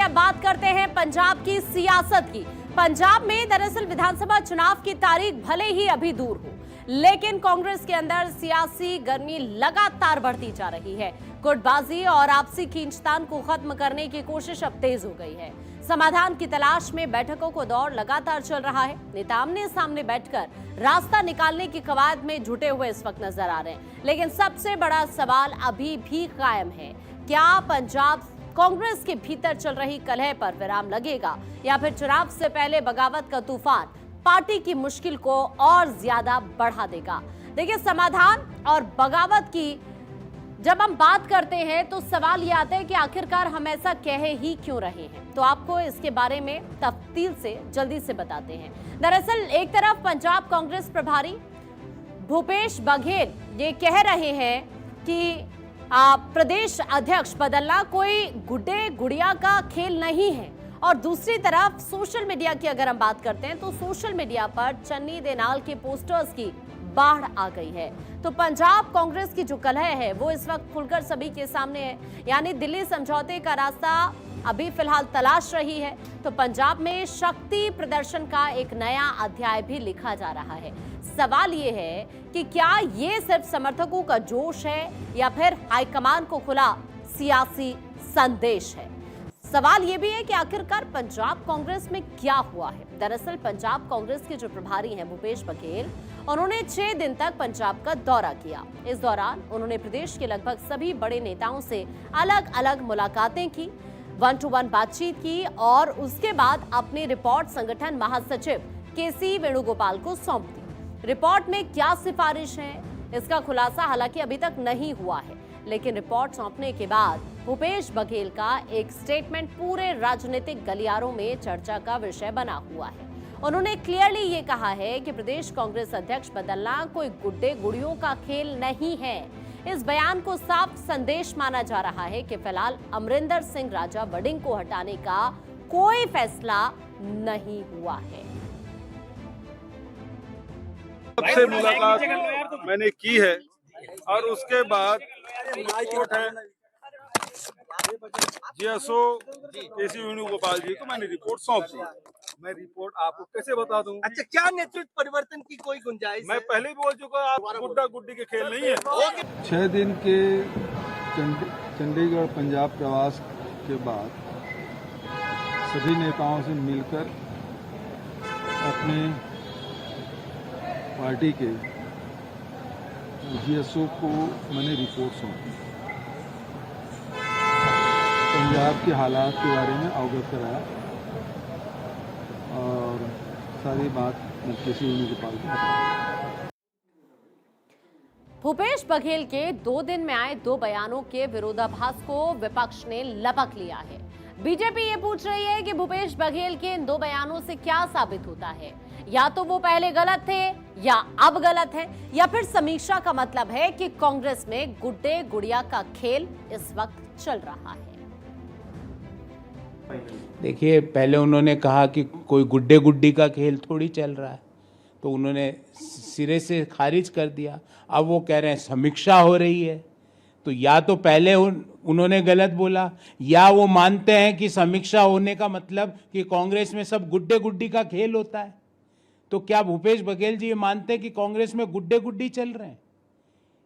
अब बात करते हैं पंजाब की सियासत की। पंजाब में दरअसल विधानसभा चुनाव की तारीख भले ही अभी दूर हो, लेकिन कांग्रेस के अंदर सियासी गर्मी लगातार बढ़ती जा रही है। गुटबाजी और आपसी खींचतान को खत्म करने की कोशिश अब तेज हो गई है। समाधान की तलाश में बैठकों को दौर लगातार चल रहा है। नेता आमने सामने बैठकर रास्ता निकालने की कवायद में जुटे हुए इस वक्त नजर आ रहे हैं। लेकिन सबसे बड़ा सवाल अभी भी कायम है, क्या पंजाब कांग्रेस के भीतर चल रही कलह पर विराम लगेगा या फिर चुनाव से पहले बगावत का तूफान पार्टी की मुश्किल को और ज्यादा बढ़ा देगा। देखिए, समाधान और बगावत की जब हम बात करते हैं तो सवाल ये आता है कि आखिरकार हम ऐसा कह ही क्यों रहे हैं। तो आपको इसके बारे में तफसील से जल्दी से बताते हैं। दरअसल एक तरफ पंजाब कांग्रेस प्रभारी भूपेश बघेल ये कह रहे हैं कि प्रदेश अध्यक्ष बदलना कोई गुड्डे गुड़िया का खेल नहीं है, और दूसरी तरफ सोशल मीडिया की अगर हम बात करते हैं तो सोशल मीडिया पर चन्नी देनाल के पोस्टर्स की बाढ़ आ गई है। तो पंजाब कांग्रेस की जो कलह है वो इस वक्त खुलकर सभी के सामने है, यानी दिल्ली समझौते का रास्ता अभी फिलहाल तलाश रही है। तो पंजाब में शक्ति प्रदर्शन का एक नया अध्याय भी लिखा जा रहा है। सवाल ये है कि क्या ये सिर्फ समर्थकों का जोश है या फिर हाईकमान को खुला सियासी संदेश है। सवाल ये भी है कि आखिरकार पंजाब कांग्रेस में क्या हुआ है। दरअसल पंजाब कांग्रेस के जो प्रभारी हैं भूपेश बघेल, उन्होंने 6 दिन तक पंजाब का दौरा किया। इस दौरान उन्होंने प्रदेश के लगभग सभी बड़े नेताओं से अलग अलग मुलाकातें की, 1-to-1 बातचीत की और उसके बाद अपनी रिपोर्ट संगठन महासचिव केसी वेणुगोपाल को सौंप दी। रिपोर्ट में क्या सिफारिश है, इसका खुलासा हालांकि अभी तक नहीं हुआ है, लेकिन रिपोर्ट सौंपने के बाद भूपेश बघेल का एक स्टेटमेंट पूरे राजनीतिक गलियारों में चर्चा का विषय बना हुआ है। उन्होंने क्लियरली ये कहा है कि प्रदेश कांग्रेस अध्यक्ष बदलना कोई गुड्डे गुड़ियों का खेल नहीं है। इस बयान को साफ संदेश माना जा रहा है कि फिलहाल अमरिंदर सिंह राजा वड़िंग को हटाने का कोई फैसला नहीं हुआ है। सबसे मुलाकात मैंने की है और उसके बाद रिपोर्ट है जीएसओ केसी वेणुगोपाल जी को मैंने रिपोर्ट सौंप दी। मैं रिपोर्ट आपको कैसे बता दूं? अच्छा, क्या नेतृत्व परिवर्तन की कोई गुंजाइश? मैं पहले ही बोल चुका, आप गुड्डा गुड्डी के खेल नहीं है। 6 दिन के चंडीगढ़ पंजाब प्रवास के बाद सभी नेताओं से मिलकर अपने पार्टी के जीएसओ को मैंने रिपोर्ट सौंपी, पंजाब के हालात के बारे में अवगत कराया और सारी बात केसी वेणुगोपाल को बताया। भूपेश बघेल के 2 दिन में आए 2 बयानों के विरोधाभास को विपक्ष ने लपक लिया है। बीजेपी ये पूछ रही है कि भूपेश बघेल के इन 2 बयानों से क्या साबित होता है, या तो वो पहले गलत थे या अब गलत है, या फिर समीक्षा का मतलब है कि कांग्रेस में गुड्डे गुड़िया का खेल इस वक्त चल रहा है। देखिए, पहले उन्होंने कहा कि कोई गुड्डे गुड्डी का खेल थोड़ी चल रहा है, तो उन्होंने सिरे से खारिज कर दिया। अब वो कह रहे हैं समीक्षा हो रही है, तो या तो पहले उन्होंने गलत बोला या वो मानते हैं कि समीक्षा होने का मतलब कि कांग्रेस में सब गुड्डे गुड्डी का खेल होता है। तो क्या भूपेश बघेल जी ये मानते हैं कि कांग्रेस में गुड्डे गुड्डी चल रहे हैं?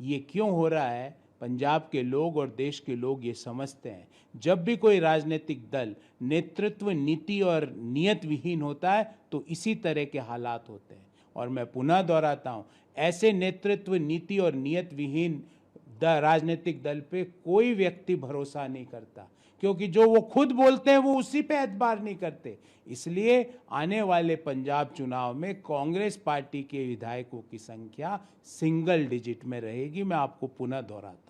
ये क्यों हो रहा है? पंजाब के लोग और देश के लोग ये समझते हैं, जब भी कोई राजनीतिक दल नेतृत्व, नीति और नियत विहीन होता है तो इसी तरह के हालात होते हैं। और मैं पुनः दोहराता हूँ, ऐसे नेतृत्व, नीति और नियत विहीन राजनीतिक दल पे कोई व्यक्ति भरोसा नहीं करता, क्योंकि जो वो खुद बोलते हैं वो उसी पे एतबार नहीं करते। इसलिए आने वाले पंजाब चुनाव में कांग्रेस पार्टी के विधायकों की संख्या सिंगल डिजिट में रहेगी। मैं आपको पुनः दोहराता हूं।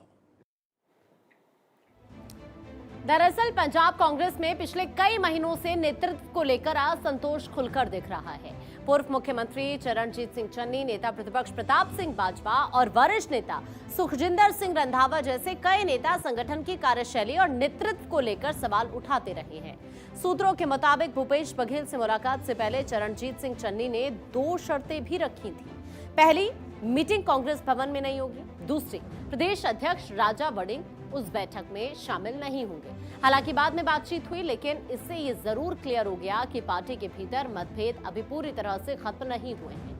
दरअसल पंजाब कांग्रेस में पिछले कई महीनों से नेतृत्व को लेकर असंतोष खुलकर दिख रहा है। पूर्व मुख्यमंत्री चरणजीत सिंह चन्नी, नेता प्रतिपक्ष प्रताप सिंह बाजवा और वरिष्ठ नेता सुखजिंदर सिंह रंधावा जैसे कई नेता संगठन की कार्यशैली और नेतृत्व को लेकर सवाल उठाते रहे हैं। सूत्रों के मुताबिक भूपेश बघेल से मुलाकात से पहले चरणजीत सिंह चन्नी ने 2 शर्तें भी रखी थी। पहली, मीटिंग कांग्रेस भवन में नहीं होगी। दूसरी, प्रदेश अध्यक्ष राजा वड़िंग उस बैठक में शामिल नहीं होंगे। हालांकि बाद में बातचीत हुई, लेकिन इससे ये जरूर क्लियर हो गया कि पार्टी के भीतर मतभेद अभी पूरी तरह से खत्म नहीं हुए हैं।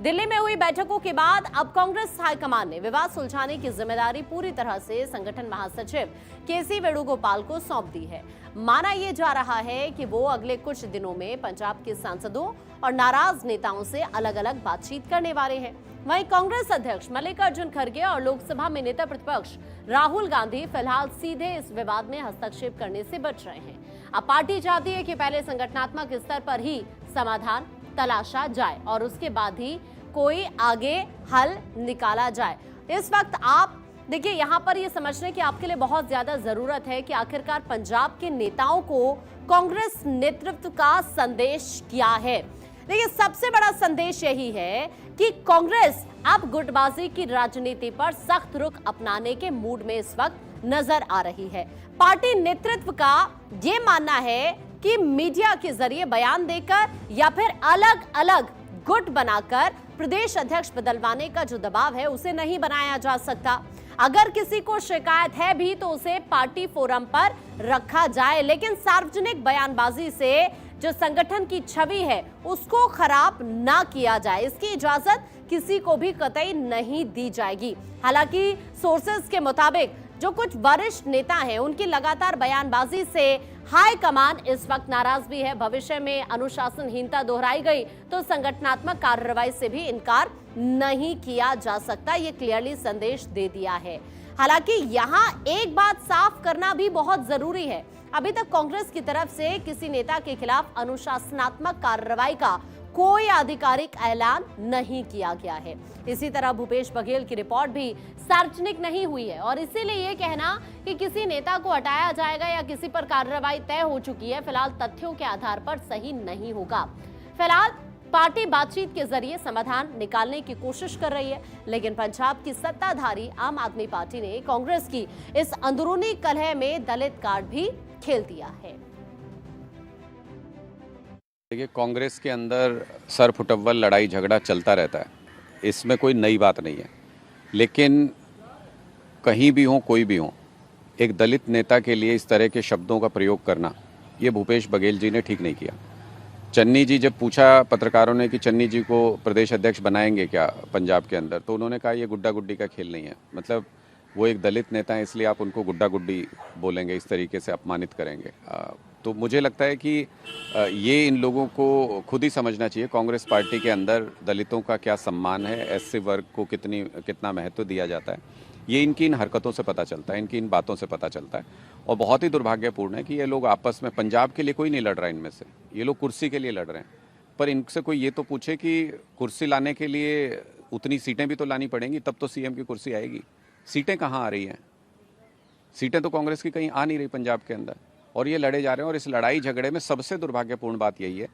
दिल्ली में हुई बैठकों के बाद अब कांग्रेस हाईकमान ने विवाद सुलझाने की जिम्मेदारी पूरी तरह से संगठन महासचिव केसी वेणुगोपाल को सौंप दी है। माना यह जा रहा है कि वो अगले कुछ दिनों में पंजाब के सांसदों और नाराज नेताओं से अलग अलग बातचीत करने वाले हैं। वहीं कांग्रेस अध्यक्ष मल्लिकार्जुन खड़गे और लोकसभा में नेता प्रतिपक्ष राहुल गांधी फिलहाल सीधे इस विवाद में हस्तक्षेप करने से बच रहे हैं। अब पार्टी चाहती है कि पहले संगठनात्मक स्तर पर ही समाधान तलाशा जाए और उसके बाद ही कोई आगे हल निकाला जाए। इस वक्त आप देखिए, यहाँ पर ये समझने की आपके लिए बहुत ज्यादा जरूरत है कि आखिरकार पंजाब के नेताओं को कांग्रेस नेतृत्व का संदेश क्या है। देखिए, सबसे बड़ा संदेश यही है कि कांग्रेस अब गुटबाजी की राजनीति पर सख्त रुख अपनाने के मूड में इस वक्त नजर आ रही है। पार्टी नेतृत्व का ये मानना है कि मीडिया के जरिए बयान देकर या फिर अलग अलग गुट बनाकर प्रदेश अध्यक्ष बदलवाने का जो दबाव है उसे नहीं बनाया जा सकता। अगर किसी को शिकायत है भी तो उसे पार्टी फोरम पर रखा जाए, लेकिन सार्वजनिक बयानबाजी से जो संगठन की छवि है उसको खराब ना किया जाए, इसकी इजाजत किसी को भी कतई नहीं दी जाएगी। हालांकि सोर्सेज के मुताबिक जो कुछ वरिष्ठ नेता हैं उनकी लगातार बयानबाजी से हाई कमान इस वक्त नाराज भी है। भविष्य में अनुशासनहीनता दोहराई गई तो संगठनात्मक कार्रवाई से भी इनकार नहीं किया जा सकता, ये क्लियरली संदेश दे दिया है। हालांकि यहाँ एक बात साफ करना भी बहुत जरूरी है, अभी तक कांग्रेस की तरफ से किसी नेता के खिलाफ अनुशासनात्मक कार्रवाई का कोई आधिकारिक ऐलान नहीं किया गया है। इसी तरह भूपेश बघेल की रिपोर्ट भी सार्वजनिक नहीं हुई है और इसीलिए ये कहना कि किसी नेता को हटाया जाएगा या किसी पर कार्रवाई तय हो चुकी है, फिलहाल तथ्यों के आधार पर सही नहीं होगा। फिलहाल पार्टी बातचीत के जरिए समाधान निकालने की कोशिश कर रही है, लेकिन पंजाब की सत्ताधारी आम आदमी पार्टी ने कांग्रेस की इस अंदरूनी कलह में दलित कार्ड भी खेल दिया है। देखिए, कांग्रेस के अंदर सर फुटव्वल लड़ाई झगड़ा चलता रहता है, इसमें कोई नई बात नहीं है। लेकिन कहीं भी हो, कोई भी हो, एक दलित नेता के लिए इस तरह के शब्दों का प्रयोग करना, ये भूपेश बघेल जी ने ठीक नहीं किया। चन्नी जी, जब पूछा पत्रकारों ने कि चन्नी जी को प्रदेश अध्यक्ष बनाएंगे क्या पंजाब के अंदर, तो उन्होंने कहा ये गुड्डा गुड्डी का खेल नहीं है। मतलब वो एक दलित नेता है, इसलिए आप उनको गुड्डा गुड्डी बोलेंगे, इस तरीके से अपमानित करेंगे। तो मुझे लगता है कि ये इन लोगों को खुद ही समझना चाहिए कांग्रेस पार्टी के अंदर दलितों का क्या सम्मान है, एससी वर्ग को कितना महत्व दिया जाता है। ये इनकी इन हरकतों से पता चलता है, इनकी इन बातों से पता चलता है। और बहुत ही दुर्भाग्यपूर्ण है कि ये लोग आपस में, पंजाब के लिए कोई नहीं लड़ रहा है इनमें से, ये लोग कुर्सी के लिए लड़ रहे हैं। पर इनसे कोई ये तो पूछे कि कुर्सी लाने के लिए उतनी सीटें भी तो लानी पड़ेंगी, तब तो सीएम की कुर्सी आएगी। सीटें कहाँ आ रही हैं? सीटें तो कांग्रेस की कहीं आ नहीं रही पंजाब के अंदर, और ये लड़े जा रहे हैं। और इस लड़ाई झगड़े में सबसे दुर्भाग्यपूर्ण बात यही है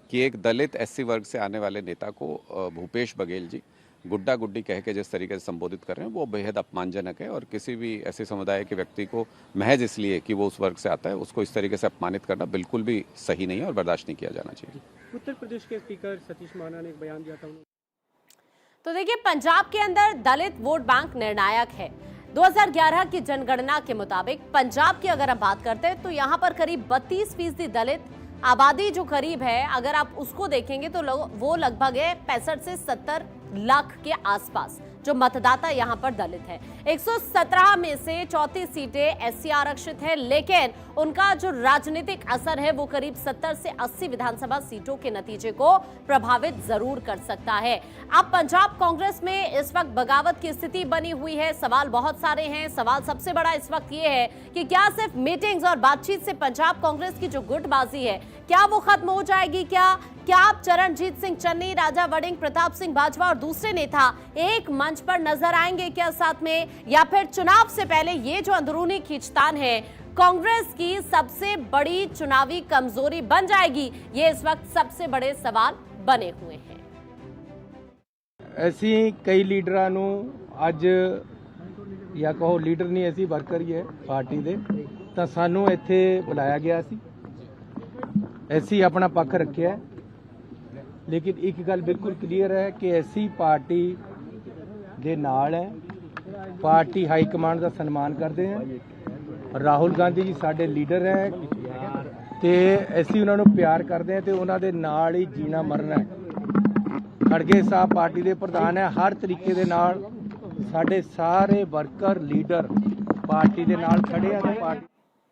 कि एक दलित एससी वर्ग से आने वाले नेता को भूपेश बघेल जी गुड्डा गुड्डी कह के जिस तरीके से संबोधित कर रहे हैं वो बेहद अपमानजनक है। और किसी भी ऐसे समुदाय के व्यक्ति को महज इसलिए कि वो उस वर्ग से आता है, उसको इस तरीके से अपमानित करना बिल्कुल भी सही नहीं है और बर्दाश्त नहीं किया जाना चाहिए। उत्तर प्रदेश के स्पीकर सतीश महाना ने एक बयान दिया था। तो देखिए, पंजाब के अंदर दलित वोट बैंक निर्णायक है। 2011 की जनगणना के मुताबिक पंजाब की अगर हम बात करते हैं तो यहाँ पर करीब 32% दलित आबादी जो करीब है, अगर आप उसको देखेंगे तो वो लगभग है 65 से 70 लाख के आसपास जो मतदाता यहाँ पर दलित है। 117 में से 34 सीटें एससी आरक्षित है, लेकिन उनका जो राजनीतिक असर है वो करीब 70 से 80 विधानसभा सीटों के नतीजे को प्रभावित जरूर कर सकता है। अब पंजाब कांग्रेस में इस वक्त बगावत की स्थिति बनी हुई है। सवाल बहुत सारे हैं। सवाल सबसे बड़ा इस वक्त ये है कि क्या सिर्फ मीटिंग्स और बातचीत से पंजाब कांग्रेस की जो गुटबाजी है क्या वो खत्म हो जाएगी? क्या आप चरणजीत सिंह चन्नी, राजा वड़िंग, प्रताप सिंह बाजवा और दूसरे नेता एक मंच पर नजर आएंगे क्या साथ में, या फिर चुनाव से पहले ये जो अंदरूनी खींचतान है कांग्रेस की सबसे बड़ी चुनावी कमजोरी बन जाएगी? ये इस वक्त सबसे बड़े सवाल बने हुए हैं। ਅਸੀਂ ਕਈ ਲੀਡਰਾਂ ਨੂੰ ਅੱਜ ਜਾਂ ਕਹੋ ਲੀਡਰ ਨਹੀਂ, ਅਸੀਂ ਵਰਕਰ ਹੀ ਹੈ ਪਾਰਟੀ ਦੇ, ਤਾਂ ਸਾਨੂੰ ਇੱਥੇ ਬੁਲਾਇਆ ਗਿਆ ਸੀ। ਅਸੀਂ ਆਪਣਾ ਪੱਖ ਰੱਖਿਆ, ਲੇਕਿਨ ਇੱਕ ਗੱਲ ਬਿਲਕੁਲ ਕਲੀਅਰ ਹੈ ਕਿ ਅਸੀਂ ਪਾਰਟੀ ਦੇ ਨਾਲ ਹੈ, ਪਾਰਟੀ ਹਾਈ ਕਮਾਂਡ ਦਾ ਸਨਮਾਨ ਕਰਦੇ ਹਾਂ। ਰਾਹੁਲ ਗਾਂਧੀ ਜੀ ਸਾਡੇ ਲੀਡਰ ਹੈ ਤੇ ਅਸੀਂ ਉਹਨਾਂ ਨੂੰ ਪਿਆਰ ਕਰਦੇ ਹਾਂ ਤੇ ਉਹਨਾਂ ਦੇ ਨਾਲ ਹੀ ਜੀਣਾ ਮਰਨਾ ਹੈ। ਖੜਗੇ ਸਾਹਿਬ ਪਾਰਟੀ ਦੇ ਪ੍ਰਧਾਨ ਹੈ। ਹਰ ਤਰੀਕੇ ਦੇ ਨਾਲ ਸਾਡੇ ਸਾਰੇ ਵਰਕਰ ਲੀਡਰ ਪਾਰਟੀ ਦੇ ਨਾਲ ਖੜੇ ਆ ਤੇ ਪਾਰਟੀ